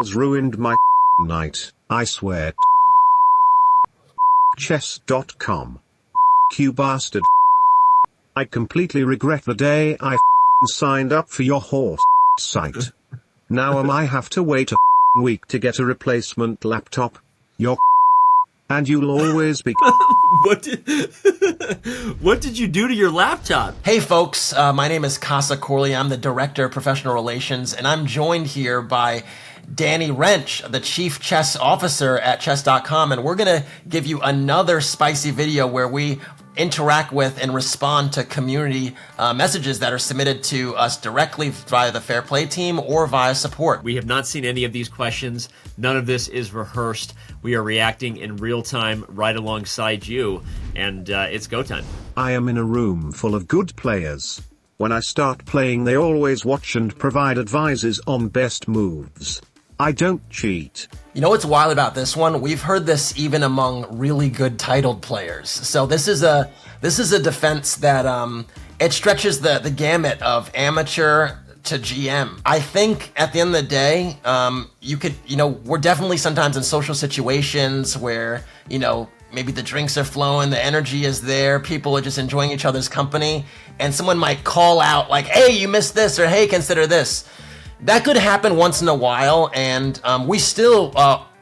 ruined my night, I swear. Chess.com. You bastard. I completely regret the day I signed up for your horse site. Now I have to wait a week to get a replacement laptop. Your and you'll always be. What did you do to your laptop? Hey folks, my name is Casa Corley. I'm the Director of Professional Relations, and I'm joined here by Danny Wrench, the Chief Chess Officer at Chess.com, and we're gonna give you another spicy video where we interact with and respond to community messages that are submitted to us directly via the Fair Play team or via support. We have not seen any of these questions. None of this is rehearsed. We are reacting in real time right alongside you, and it's go time. I am in a room full of good players. When I start playing, they always watch and provide advices on best moves. I don't cheat. You know what's wild about this one? We've heard this even among really good titled players. So this is a defense that it stretches the gamut of amateur to GM. I think at the end of the day, we're definitely sometimes in social situations where, maybe the drinks are flowing, the energy is there, people are just enjoying each other's company, and someone might call out like, hey, you missed this, or hey, consider this. That could happen once in a while, and we still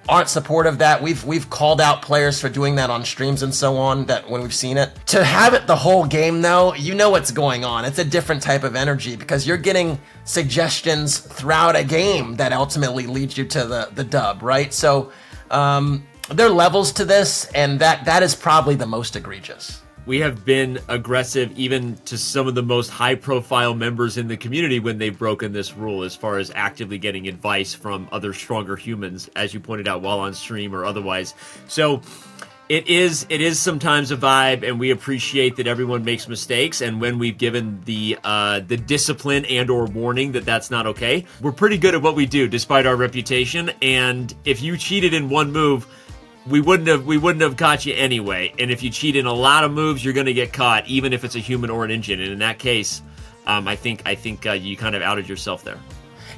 aren't supportive of that. We've called out players for doing that on streams and so on, that when we've seen it. To have it the whole game though, you know what's going on. It's a different type of energy because you're getting suggestions throughout a game that ultimately leads you to the dub, right? So there are levels to this, and that is probably the most egregious. We have been aggressive even to some of the most high-profile members in the community when they've broken this rule, as far as actively getting advice from other stronger humans, as you pointed out, while on stream or otherwise. So it is sometimes a vibe, and we appreciate that everyone makes mistakes. And when we've given the discipline and/or warning that that's not okay, we're pretty good at what we do, despite our reputation. And if you cheated in one move, we wouldn't have caught you anyway. And if you cheat in a lot of moves, you're going to get caught, even if it's a human or an engine. And in that case, I think you kind of outed yourself there.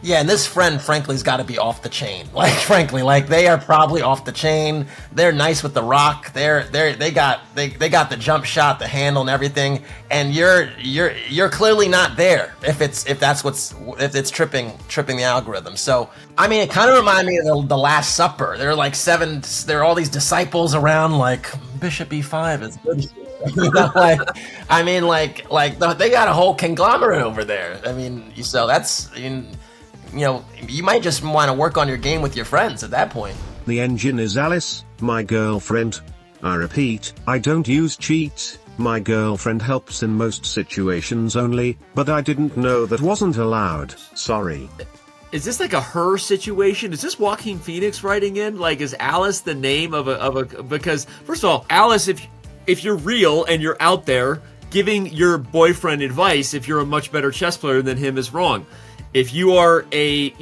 Yeah, and this friend, frankly's got to be off the chain. Like, they are probably off the chain. They're nice with the rock. They got the jump shot, the handle, and everything. And you're clearly not there if it's tripping the algorithm. So I mean, it kind of reminded me of the Last Supper. There are all these disciples around, like Bishop E5 is good. They got a whole conglomerate over there. I mean, so that's. You might just want to work on your game with your friends at that point. The engine is Alice, my girlfriend. I repeat, I don't use cheat. My girlfriend helps in most situations only, but I didn't know that wasn't allowed. Sorry. Is this like a her situation? Is this Joaquin Phoenix writing in? Like, is Alice the name of a because first of all, Alice, if you're real and you're out there giving your boyfriend advice, if you're a much better chess player than him, is wrong. If you are an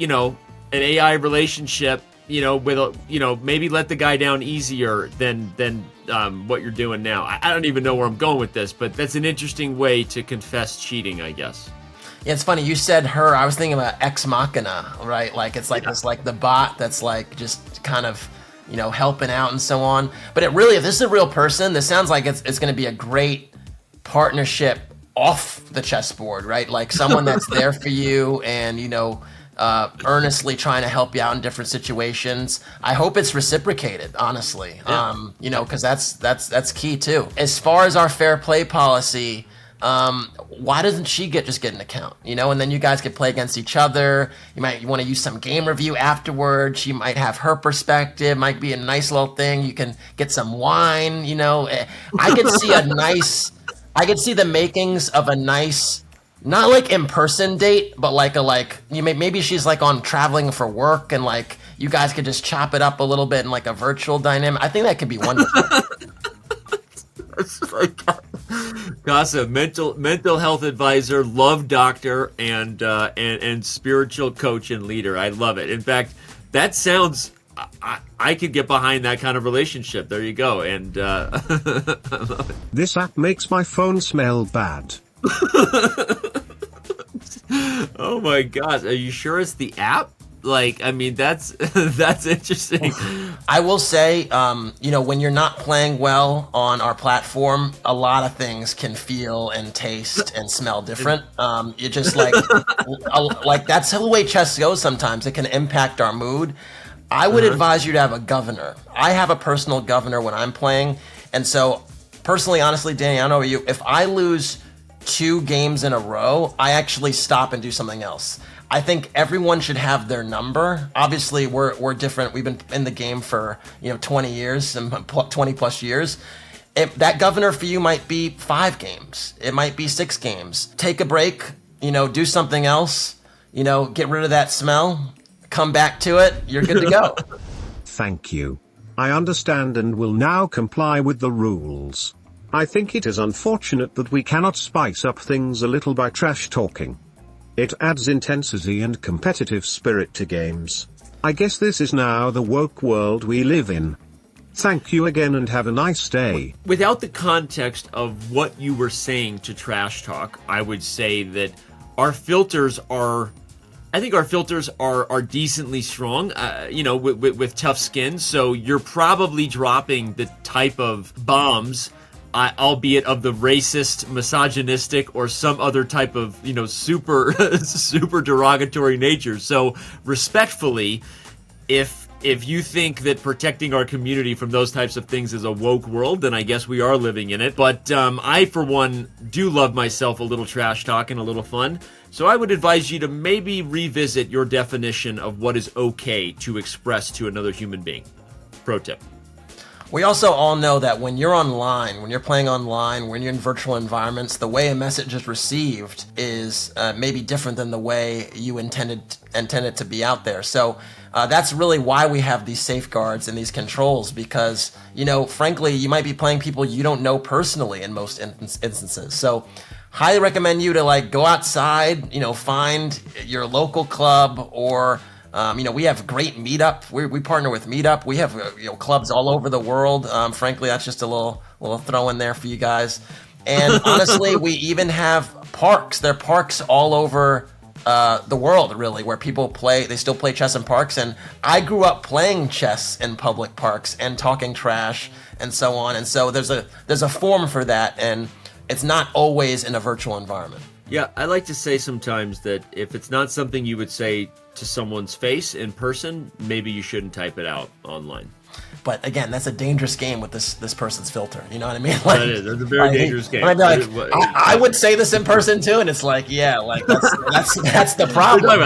AI relationship, maybe let the guy down easier than what you're doing now. I don't even know where I'm going with this, but that's an interesting way to confess cheating, I guess. Yeah, it's funny. You said her. I was thinking about Ex Machina, right? Like it's like it's like the bot that's like just kind of, helping out and so on. But if this is a real person, this sounds like it's going to be a great partnership off the chessboard, right? Like someone that's there for you and, earnestly trying to help you out in different situations. I hope it's reciprocated, honestly. Yeah. Because that's key too. As far as our fair play policy, why doesn't she just get an account? And then you guys could play against each other. You want to use some game review afterwards. She might have her perspective. Might be a nice little thing. You can get some wine. I could see I could see the makings of a nice, not like in-person date, but maybe she's like on traveling for work and like you guys could just chop it up a little bit in like a virtual dynamic. I think that could be wonderful. It's like Casa, mental health advisor, love doctor, and spiritual coach and leader. I love it. In fact, that sounds. I could get behind that kind of relationship. There you go. And I love it. This app makes my phone smell bad. Oh my gosh. Are you sure it's the app? Like, I mean, that's that's interesting. I will say, when you're not playing well on our platform, a lot of things can feel and taste and smell different. You just like that's the way chess goes. Sometimes it can impact our mood. I would advise you to have a governor. I have a personal governor when I'm playing, and so personally, honestly, Danny, I don't know about you. If I lose 2 games in a row, I actually stop and do something else. I think everyone should have their number. Obviously, we're different. We've been in the game for 20 years and 20 plus years. That governor for you might be 5 games. It might be 6 games. Take a break. Do something else. Get rid of that smell. Come back to it. You're good to go. Thank you. I understand and will now comply with the rules. I think it is unfortunate that we cannot spice up things a little by trash talking. It adds intensity and competitive spirit to games. I guess this is now the woke world we live in. Thank you again and have a nice day. Without the context of what you were saying to trash talk, I would say that our filters are decently strong, with tough skin. So you're probably dropping the type of bombs, albeit of the racist, misogynistic, or some other type of, super, super derogatory nature. So respectfully, if you think that protecting our community from those types of things is a woke world, then I guess we are living in it. But I, for one, do love myself a little trash talk and a little fun. So I would advise you to maybe revisit your definition of what is okay to express to another human being. Pro tip. We also all know that when you're online, when you're playing online, when you're in virtual environments, the way a message is received is maybe different than the way you intended it to be out there. So that's really why we have these safeguards and these controls, because, frankly, you might be playing people you don't know personally in most instances. So highly recommend you to go outside, find your local club, or we have great Meetup. We partner with Meetup. We have clubs all over the world. Frankly, that's just a little throw in there for you guys. And honestly, we even have parks. There are parks all over the world, really, where people play. They still play chess in parks. And I grew up playing chess in public parks and talking trash and so on. And so there's a form for that, and it's not always in a virtual environment. Yeah, I like to say sometimes that if it's not something you would say to someone's face in person, maybe you shouldn't type it out online. But again, that's a dangerous game with this person's filter. You know what I mean? That is. That's a very dangerous game. I would say this in person too, and it's that's the problem.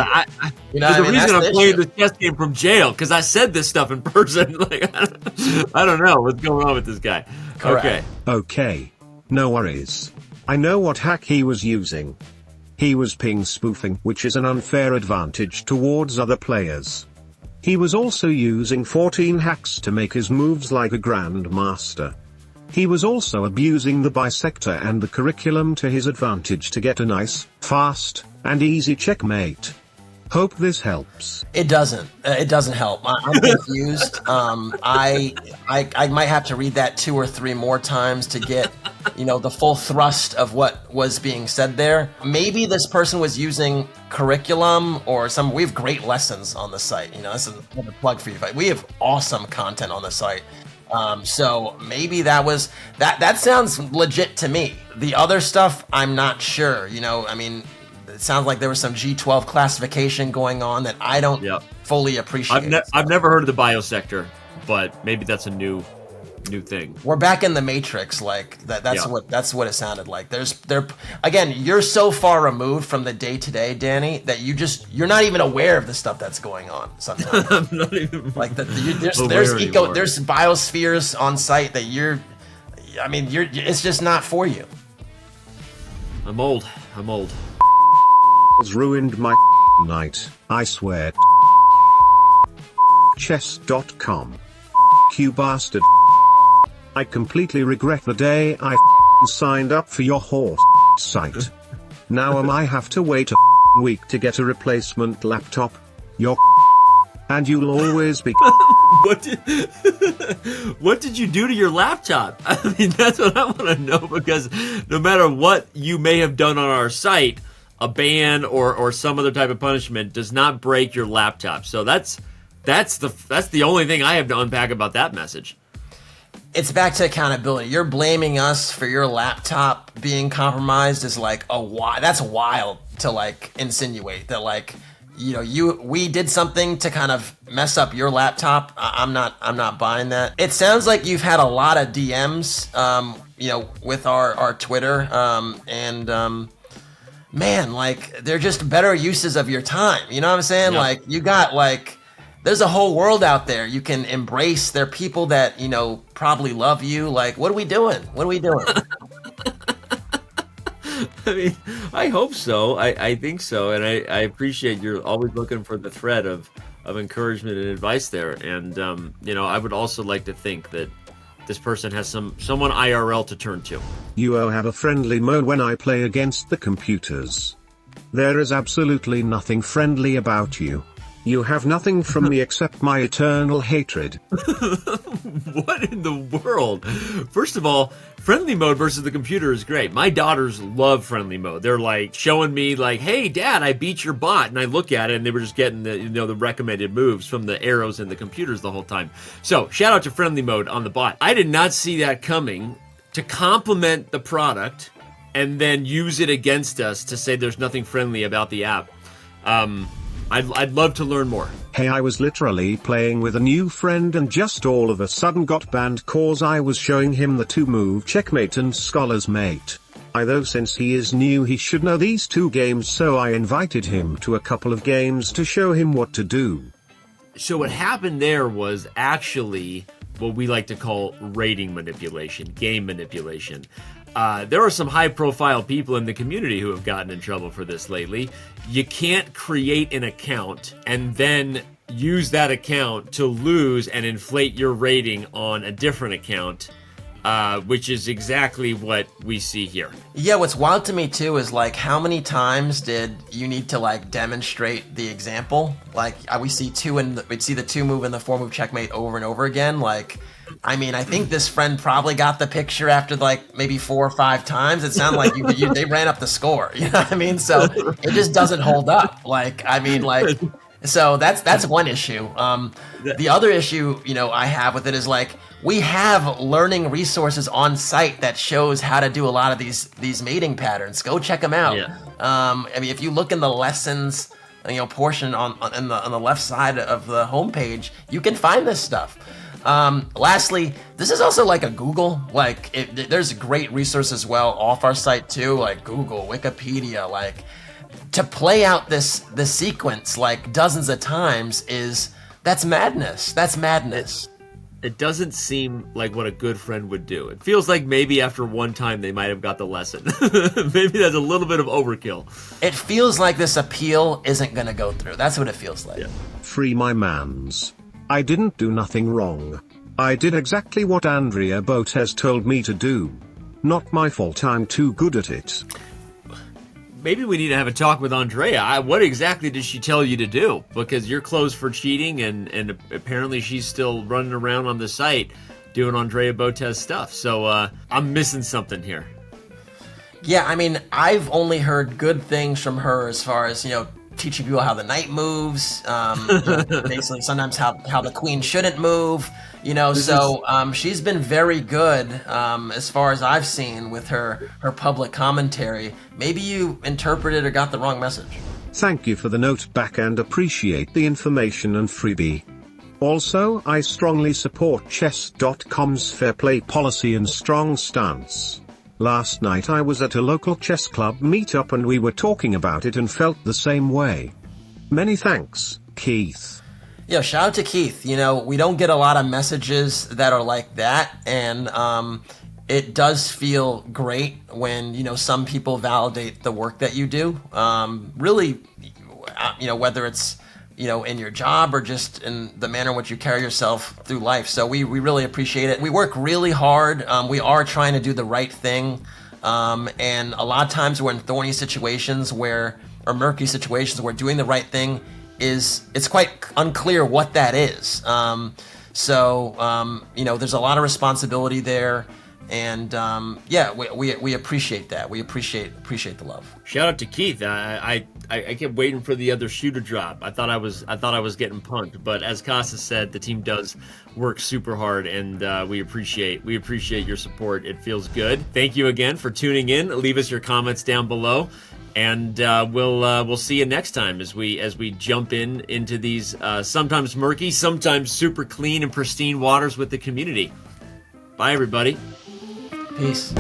There's a reason I'm playing this chess game from jail, because I said this stuff in person. I don't know what's going on with this guy. Correct. Okay. No worries. I know what hack he was using. He was ping spoofing, which is an unfair advantage towards other players. He was also using 14 hacks to make his moves like a grandmaster. He was also abusing the bisector and the curriculum to his advantage to get a nice, fast, and easy checkmate. Hope this helps. It doesn't. It doesn't help. I'm confused. I might have to read that 2 or 3 more times to get, the full thrust of what was being said there. Maybe this person was using curriculum or we have great lessons on the site. This is a plug for you. We have awesome content on the site. So maybe that sounds legit to me. The other stuff, I'm not sure. It sounds like there was some G12 classification going on that I don't fully appreciate. I've never heard of the biosector, but maybe that's a new thing. We're back in the Matrix, that's what it sounded like. Again, you're so far removed from the day to day, Danny, that you're not even aware of the stuff that's going on sometimes. I'm not even there's biospheres on site that it's just not for you. I'm old. Has ruined my night, I swear. Chess.com. You bastard. I completely regret the day I signed up for your horse site. Now I have to wait a week to get a replacement laptop. And you'll always be. What did you do to your laptop? I mean, that's what I want to know, because no matter what you may have done on our site, a ban or some other type of punishment does not break your laptop. So that's the only thing I have to unpack about that message. It's back to accountability. You're blaming us for your laptop being compromised is like that's wild to like insinuate that like, you know, we did something to kind of mess up your laptop. I'm not buying that. It sounds like you've had a lot of DMs, you know, with our Twitter, man, like they're just better uses of your time. You know what I'm saying? Yep. Like you got like, there's a whole world out there you can embrace. There are people that, you know, probably love you. Like, what are we doing? What are we doing? I mean, I hope so. I think so. And I appreciate you're always looking for the thread of encouragement and advice there. And, you know, I would also like to think that this person has someone IRL to turn to. You have a friendly mode when I play against the computers. There is absolutely nothing friendly about you. You have nothing from me except my eternal hatred. What in the world? First of all, friendly mode versus the computer is great. My daughters love friendly mode. They're like showing me like, hey, Dad, I beat your bot. And I look at it and they were just getting the, you know, the recommended moves from the arrows in the computers the whole time. So shout out to friendly mode on the bot. I did not see that coming. To complement the product and then use it against us to say there's nothing friendly about the app. I'd love to learn more. Hey, I was literally playing with a new friend and just all of a sudden got banned cause I was showing him the 2-move checkmate and scholar's mate. Though since he is new he should know these 2 games, so I invited him to a couple of games to show him what to do. So what happened there was actually what we like to call rating manipulation, game manipulation. There are some high-profile people in the community who have gotten in trouble for this lately. You can't create an account and then use that account to lose and inflate your rating on a different account, which is exactly what we see here. Yeah, what's wild to me too is like how many times did you need to like demonstrate the example? Like we'd see the 2-move and the 4-move checkmate over and over again. Like, I mean, I think this friend probably got the picture after like maybe 4 or 5 times. It sounded like they ran up the score. You know what I mean? So it just doesn't hold up. Like, I mean, like, so that's one issue. The other issue, you know, I have with it is like we have learning resources on site that shows how to do a lot of these mating patterns. Go check them out. Yeah. I mean, if you look in the lessons, you know, portion on the left side of the homepage, you can find this stuff. Lastly, this is also like a Google, like there's great resources as well off our site too, like Google, Wikipedia, like to play out this sequence like dozens of times that's madness. That's madness. It doesn't seem like what a good friend would do. It feels like maybe after one time they might have got the lesson. Maybe that's a little bit of overkill. It feels like this appeal isn't going to go through. That's what it feels like. Yeah. Free my mans. I didn't do nothing wrong. I did exactly what Andrea Botes told me to do. Not my fault, I'm too good at it. Maybe we need to have a talk with Andrea. What exactly did she tell you to do? Because you're closed for cheating, and apparently she's still running around on the site doing Andrea Botes stuff. So I'm missing something here. Yeah, I mean, I've only heard good things from her as far as, you know, teaching people how the knight moves, basically sometimes how the queen shouldn't move, you know, she's been very good as far as I've seen with her public commentary. Maybe you interpreted or got the wrong message. Thank you for the note back and appreciate the information and freebie. Also, I strongly support Chess.com's fair play policy and strong stance. Last night I was at a local chess club meetup and we were talking about it and felt the same way. Many thanks, Keith. Yeah, shout out to Keith. You know, we don't get a lot of messages that are like that, and it does feel great when, you know, some people validate the work that you do. Really, you know, whether it's, you know, in your job or just in the manner in which you carry yourself through life. So we really appreciate it. We work really hard. We are trying to do the right thing. And a lot of times we're in thorny situations or murky situations where doing the right thing it's quite unclear what that is. You know, there's a lot of responsibility there. And yeah, we appreciate that. We appreciate the love. Shout out to Keith. I kept waiting for the other shoe to drop. I thought I was getting punked, but as Casa said, the team does work super hard, and we appreciate your support. It feels good. Thank you again for tuning in. Leave us your comments down below, and we'll see you next time as we jump into these sometimes murky, sometimes super clean and pristine waters with the community. Bye, everybody. Peace.